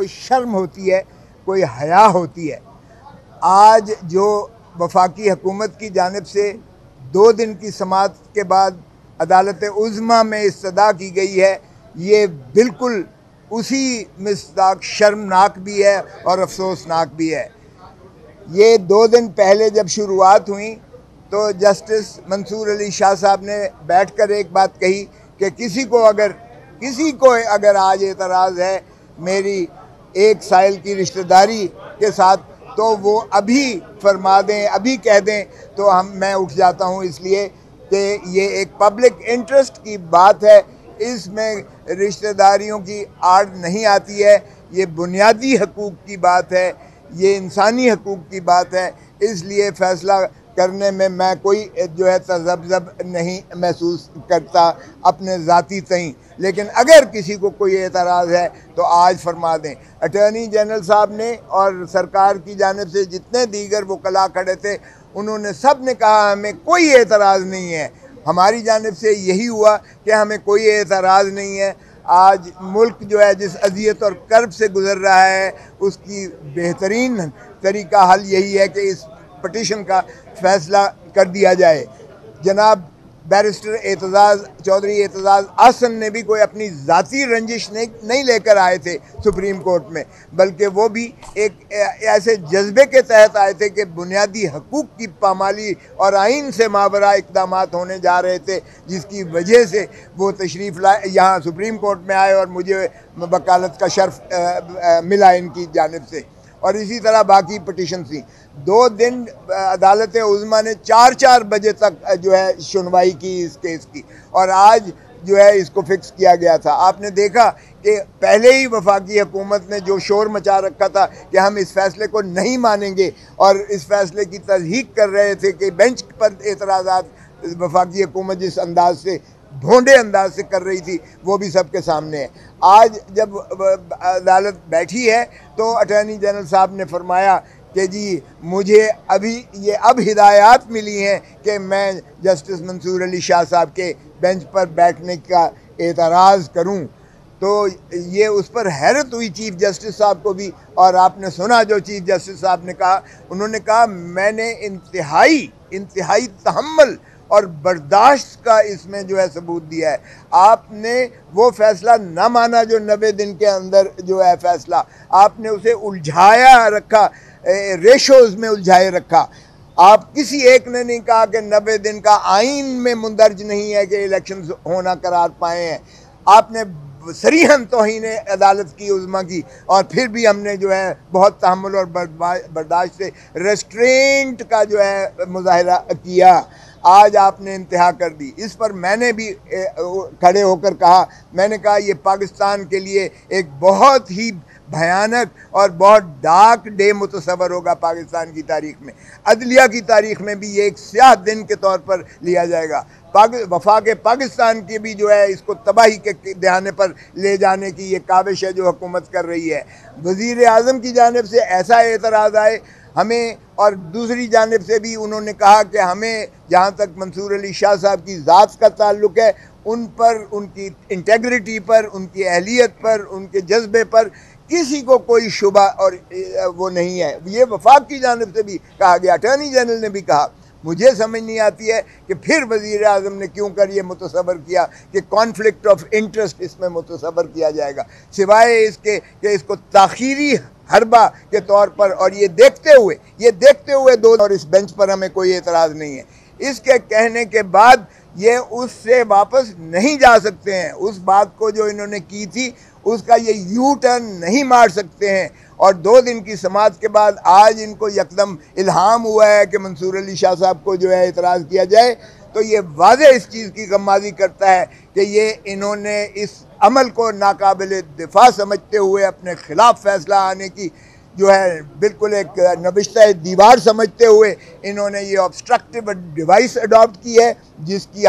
कोई शर्म होती है, कोई हया होती है। आज जो वफाकी हुकूमत की जानिब से 2 दिन की समाअत के बाद अदालत उज़्मा में इस्तदा की गई है, ये बिल्कुल उसी मिसदाक शर्मनाक भी है और अफसोसनाक भी है। ये 2 दिन पहले जब शुरुआत हुई तो जस्टिस मंसूर अली शाह साहब ने बैठकर एक बात कही कि किसी को अगर आज एतराज़ है मेरी एक साइल की रिश्तेदारी के साथ, तो वो अभी फरमा दें, अभी कह दें, तो मैं उठ जाता हूँ, इसलिए कि ये एक पब्लिक इंटरेस्ट की बात है, इसमें रिश्तेदारियों की आड़ नहीं आती है, ये बुनियादी हकूक़ की बात है, ये इंसानी हकूक़ की बात है। इसलिए फ़ैसला करने में मैं कोई जो है तज़ब्ज़ब नहीं महसूस करता अपने ज़ाती तईं। लेकिन अगर किसी को कोई एतराज़ है तो आज फरमा दें। अटॉर्नी जनरल साहब ने और सरकार की जानिब से जितने दीगर वकला खड़े थे, उन्होंने सब ने कहा हमें कोई एतराज़ नहीं है। हमारी जानिब से यही हुआ कि हमें कोई एतराज़ नहीं है। आज मुल्क जो है जिस अज़ियत और कर्ब से गुज़र रहा है, उसकी बेहतरीन तरीका हल यही है कि इस पटिशन का फ़ैसला कर दिया जाए। जनाब बैरिस्टर चौधरी एतज़ाज़ आसन ने भी कोई अपनी ज़ाती रंजिश नहीं लेकर आए थे सुप्रीम कोर्ट में, बल्कि वो भी एक ऐसे जज्बे के तहत आए थे कि बुनियादी हकूक़ की पामाली और आइन से मावरा इक़दामात होने जा रहे थे, जिसकी वजह से वो तशरीफ़ लाए, यहाँ सुप्रीम कोर्ट में आए और मुझे वकालत का शर्फ मिला इनकी जानिब से। और इसी तरह बाकी पटिशन थी। 2 दिन अदालत उज़्मा ने 4-4 बजे तक जो है सुनवाई की इस केस की, और आज जो है इसको फिक्स किया गया था। आपने देखा कि पहले ही वफाकी हुकूमत ने जो शोर मचा रखा था कि हम इस फैसले को नहीं मानेंगे, और इस फैसले की तस्दीक कर रहे थे कि बेंच पर एतराज़ात वफाकी हुकूमत जिस अंदाज से भोंडे अंदाज से कर रही थी, वो भी सबके सामने है। आज जब अदालत बैठी है तो अटॉर्नी जनरल साहब ने फरमाया कि जी मुझे अब हिदायत मिली हैं कि मैं जस्टिस मंसूर अली शाह साहब के बेंच पर बैठने का एतराज़ करूं। तो ये उस पर हैरत हुई चीफ़ जस्टिस साहब को भी, और आपने सुना जो चीफ़ जस्टिस साहब ने कहा। उन्होंने कहा मैंने इंतहाई तहम्मुल और बर्दाश्त का इसमें जो है सबूत दिया है। आपने वो फ़ैसला ना माना जो 90 दिन के अंदर जो है फ़ैसला, आपने उसे उलझाया रखा, रेशोज़ में उलझाए रखा। आप किसी एक ने नहीं कहा कि 90 दिन का आइन में मुंदरज नहीं है कि इलेक्शन होना करार पाए हैं। आपने सरीहन तौहीन अदालत की उज़्मा की, और फिर भी हमने जो है बहुत तहम्मुल और बर्दाश्त से रेस्ट्रेंट का जो है मुज़ाहिरा किया। आज आपने इंतहा कर दी। इस पर मैंने भी खड़े होकर कहा, मैंने कहा ये पाकिस्तान के लिए एक बहुत ही भयानक और बहुत डार्क डे मुतसव्वर होगा पाकिस्तान की तारीख़ में। अदलिया की तारीख़ में भी ये एक स्याह दिन के तौर पर लिया जाएगा। वफाक पाकिस्तान की भी जो है इसको तबाही के दहाने पर ले जाने की ये काविश है जो हुकूमत कर रही है। वज़ीर आज़म की जानिब से ऐसा एतराज़ आए हमें, और दूसरी जानिब से भी उन्होंने कहा कि हमें जहाँ तक मंसूर अली शाह साहब की ज़ात का ताल्लुक़ है, उन पर, उनकी इंटेग्रिटी पर, उनकी अहलियत पर, उनके जज्बे पर किसी को कोई शुबा और वो नहीं है। ये वफाक की जानिब से भी कहा गया। अटॉर्नी जनरल ने भी कहा। मुझे समझ नहीं आती है कि फिर वज़ीर आज़म ने क्यों कर ये मुतसव्वर किया कि कॉन्फ्लिक्ट ऑफ इंटरेस्ट इसमें मुतसव्वर किया जाएगा, सिवाय इसके कि इसको ताख़ीरी हरबा के तौर पर, और ये देखते हुए 2 और इस बेंच पर हमें कोई एतराज़ नहीं है। इसके कहने के बाद ये उससे वापस नहीं जा सकते हैं। उस बात को जो इन्होंने की थी उसका ये यू टर्न नहीं मार सकते हैं। और 2 दिन की समाअत के बाद आज इनको यकदम इल्हाम हुआ है कि मंसूर अली शाह साहब को जो है एतराज़ किया जाए, तो ये वाज़े इस चीज़ की गम्माज़ी करता है कि ये इन्होंने इस अमल को नाकाबिल दिफा समझते हुए अपने ख़िलाफ़ फ़ैसला आने की जो है बिल्कुल एक नबिश्ता दीवार समझते हुए इन्होंने ये ऑब्स्ट्रक्टिव डिवाइस अडॉप्ट की है, जिसकी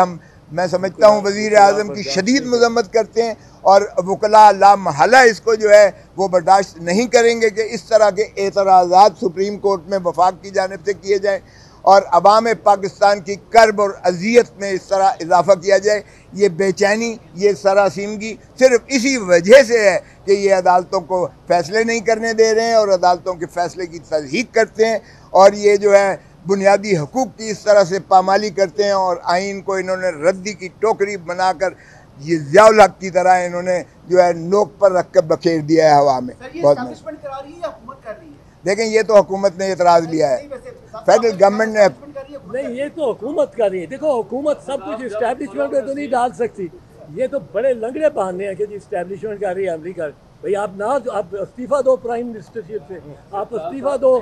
मैं समझता हूँ वज़ीर आज़म की शदीद मज़म्मत करते हैं, और वकला ला महला इसको जो है वो बर्दाश्त नहीं करेंगे कि इस तरह के एतराज़ात सुप्रीम कोर्ट में वफाक की जानिब से किए जाएँ। और अवाम पाकिस्तान की कर्ब और अजियत में इस तरह इजाफा किया जाए। ये बेचैनी, ये सरासीमगी सिर्फ इसी वजह से है कि ये अदालतों को फ़ैसले नहीं करने दे रहे हैं और अदालतों के फ़ैसले की तस्दीक करते हैं, और ये जो है बुनियादी हकूक़ की इस तरह से पामाली करते हैं, और आइन को इन्होंने रद्दी की टोकरी बनाकर ये ज़ियाउल हक की तरह इन्होंने जो है नोक पर रख कर बखेर दिया है हवा में। बहुत देखें, ये तो हुकूमत ने एतराज़ लिया है, फेडरल गवर्नमेंट ने नहीं, ये तो हुकूमत कर रही है। देखो, हुकूमत सब कुछ इस्टेब्लिशमेंट में तो नहीं डाल सकती। ये तो बड़े लंगड़े बहाने हैं कि जी इस्टेब्लिशमेंट कर रही है अमरीका। भाई आप ना, आप इस्तीफा दो प्राइम मिनिस्टरशिप से, आप इस्तीफा दो।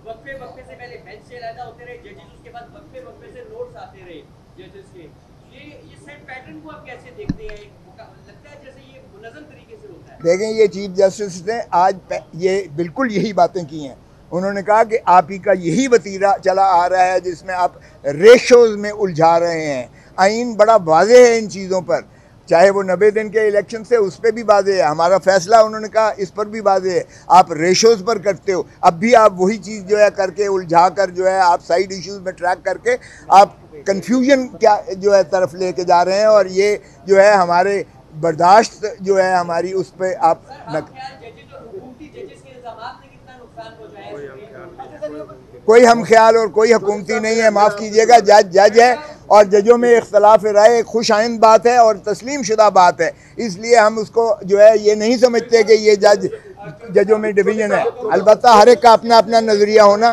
वक्फे वक्फे से पहले बेंच से अलग होते रहे जजेस, उसके बाद वक्फे वक्फे से नोट्स आते रहे जजेस के। ये सेट पैटर्न को आप कैसे देखते हैं? लगता है जैसे ये मुनज़्ज़म तरीके से होता है। देखें, ये चीफ जस्टिस ने आज ये बिल्कुल यही बातें की हैं। उन्होंने कहा कि आप ही का यही वतीरा चला आ रहा है जिसमें आप रेशोज़ में उलझा रहे हैं। आइन बड़ा वाज़ेह है इन चीज़ों पर, चाहे वो 90 दिन के इलेक्शन से उस पर भी वाज़ेह है, हमारा फ़ैसला उन्होंने कहा इस पर भी वाज़ेह है। आप रेशोज़ पर करते हो, अब भी आप वही चीज़ जो है करके उलझा कर जो है आप साइड इश्यूज़ में ट्रैक करके आप कन्फ्यूजन क्या जो है तरफ लेके जा रहे हैं, और ये जो है हमारे बर्दाश्त जो है हमारी उस पर आप कोई हम ख्याल और कोई हुकूमती नहीं है, माफ़ कीजिएगा, जज जज है और जजों में इख्तलाफ राय एक खुश आइंद बात है और तस्लीम शुदा बात है। इसलिए हम उसको जो है ये नहीं समझते कि ये जजों में डिवीजन है। अलबत्ता हर एक का अपना अपना नज़रिया होना।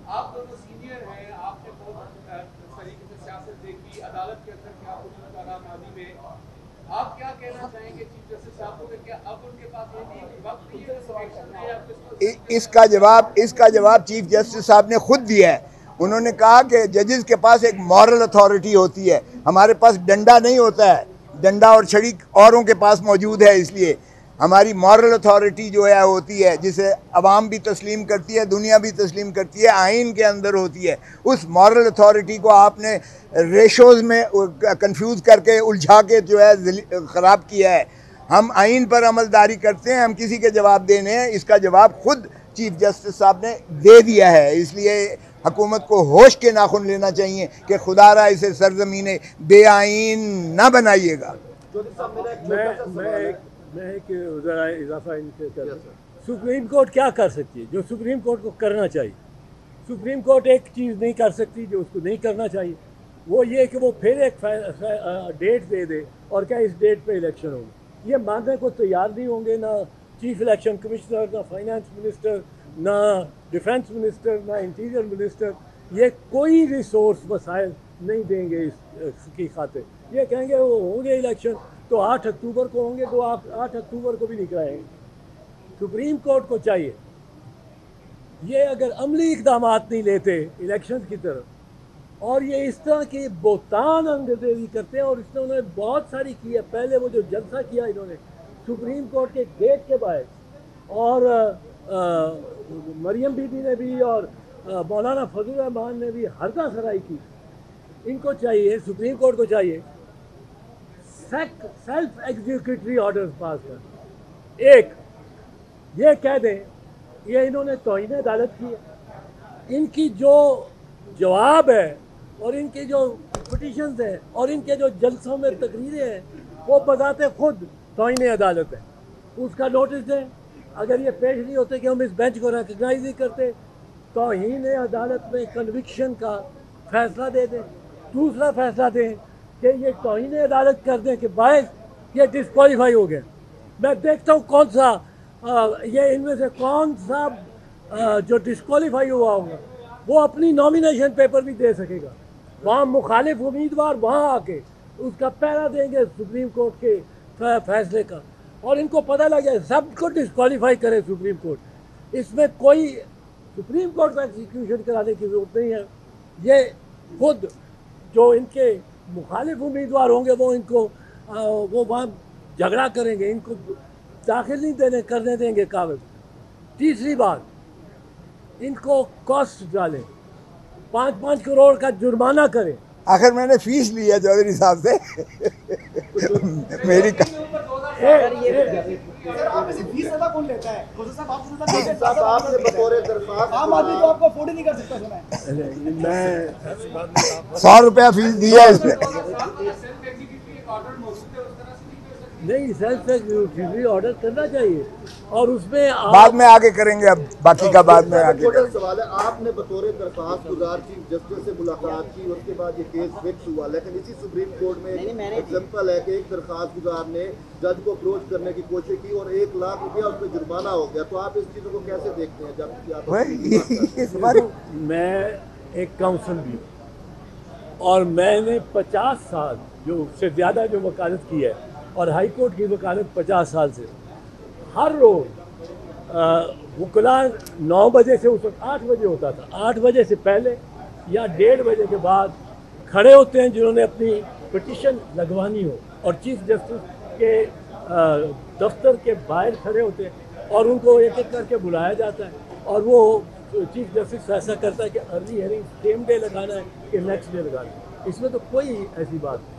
आप दोनों सीनियर हैं, आपने बहुत तरीके से सियासत देखी, अदालत के अंदर क्या कुछ कारनामे में आप क्या कहना चाहेंगे चीफ जस्टिस साहब को? क्या अब उनके पास ये नहीं वक्त नहीं है? इसका जवाब चीफ जस्टिस साहब ने खुद दिया है। उन्होंने कहा कि जजेस के पास एक मॉरल अथॉरिटी होती है, हमारे पास डंडा नहीं होता है, डंडा और छड़ी औरों के पास मौजूद है। इसलिए हमारी मॉरल अथॉरिटी जो है होती है, जिसे अवाम भी तस्लीम करती है, दुनिया भी तस्लीम करती है, आइन के अंदर होती है। उस मॉरल अथॉरिटी को आपने रेशोज़ में कंफ्यूज करके उलझा के जो है ख़राब किया है। हम आइन पर अमलदारी करते हैं, हम किसी के जवाब देने हैं, इसका जवाब खुद चीफ जस्टिस साहब ने दे दिया है। इसलिए हुकूमत को होश के नाखुन लेना चाहिए कि खुदारा इसे सरजमीन बेआइन ना बनाइएगा। मैं एक ज़रा इजाफा इनके कर, सुप्रीम कोर्ट क्या कर सकती है जो सुप्रीम कोर्ट को करना चाहिए? सुप्रीम कोर्ट एक चीज़ नहीं कर सकती जो उसको नहीं करना चाहिए, वो ये कि वो फिर एक डेट दे दे और क्या इस डेट पे इलेक्शन होगा। ये मानने को तैयार नहीं होंगे, ना चीफ इलेक्शन कमिश्नर, ना फाइनेंस मिनिस्टर, ना डिफेंस मिनिस्टर, ना इंटीरियर मिनिस्टर। ये कोई रिसोर्स वसाइल नहीं देंगे इसकी खातिर। ये कहेंगे वो होंगे इलेक्शन तो 8 अक्टूबर को होंगे, तो आप 8 अक्टूबर को भी नहीं कराएंगे। सुप्रीम कोर्ट को चाहिए ये अगर अमली इकदाम नहीं लेते इलेक्शन की तरफ, और ये इस तरह की बोतान अंग्रेजी करते हैं, और इसने उन्होंने बहुत सारी की है। पहले वो जो जलसा किया इन्होंने सुप्रीम कोर्ट के गेट के बाहर, और मरियम बीबी ने भी और मौलाना फजल रहमान ने भी हरदा सराई की। इनको चाहिए, सुप्रीम कोर्ट को चाहिए सेल्फ एग्जीक्यूटरी ऑर्डर्स पास कर। एक ये कह दें ये इन्होंने तौहीन अदालत की है, इनकी जो जवाब है और इनके जो पिटीशंस हैं और इनके जो जलसों में तकरीरें हैं वो बताते खुद तौहीन अदालत है। उसका नोटिस दें। अगर ये पेश नहीं होते कि हम इस बेंच को रिकग्नाइज नहीं करते, तौहीन अदालत में कन्विक्शन का फैसला दे दें। दूसरा फैसला दें कि ये तौहीन अदालत कर दें कि बायस ये डिस्क्वालीफाई हो गया। मैं देखता हूँ कौन सा ये इनमें से कौन सा जो डिस्क्वालीफाई हुआ होगा वो अपनी नॉमिनेशन पेपर भी दे सकेगा। वहाँ मुखालिफ उम्मीदवार वहाँ आके उसका पहरा देंगे सुप्रीम कोर्ट के फैसले का, और इनको पता लग जाए सबको डिस्क्वालीफाई करे सुप्रीम कोर्ट। इसमें कोई सुप्रीम कोर्ट का एग्जीक्यूशन कराने की ज़रूरत नहीं है। ये खुद जो इनके मुखालिफ उम्मीदवार होंगे वो इनको वो वहाँ झगड़ा करेंगे, इनको दाखिल नहीं करने देंगे कागज। तीसरी बात, इनको कॉस्ट डालें, 5-5 करोड़ का जुर्माना करें। आखिर मैंने फीस ली है चौधरी साहब से मेरी कौन लेता है? साहब आपने बतौर दरख्वास्त आम आदमी तो आपको अफोर्ड ही नहीं कर सकता सुना है। मैं 100 रुपया फीस दिया है इसमें। नहीं, सेल्फ एग्जीक्यूटिव ऑर्डर करना चाहिए और उसमें बाद में आगे करेंगे, अब बाकी का बाद में आगे छोटा करेंगे। सवाल है, आपने बतौर दरख्वास्त गुजार चीफ जस्टिस से मुलाकात की, उसके बाद ये केस फिक्स हुआ, लेकिन इसी सुप्रीम कोर्ट में एग्जाम्पल है कि एक दरख्वास्त गुजार ने जज को अप्रोच करने की कोशिश की और 1 लाख रुपया उस पर जुर्माना हो गया, तो आप इस चीज़ों को कैसे देखते हैं? जब मैं एक काउंसिल भी हूँ और मैंने 50 साल जो उससे ज़्यादा जो वकालत की है और हाई कोर्ट की वकालत 50 साल से, हर रोज़ वकला 9 बजे से उस वक्त 8 बजे होता था, 8 बजे से पहले या 1:30 बजे के बाद खड़े होते हैं जिन्होंने अपनी पिटीशन लगवानी हो और चीफ जस्टिस के दफ्तर के बाहर खड़े होते हैं और उनको एक एक करके बुलाया जाता है और वो चीफ जस्टिस फैसला करता है कि अर्ली हियरिंग सेम डे लगाना है कि नेक्स्ट डे लगाना है। इसमें तो कोई ऐसी बात नहीं।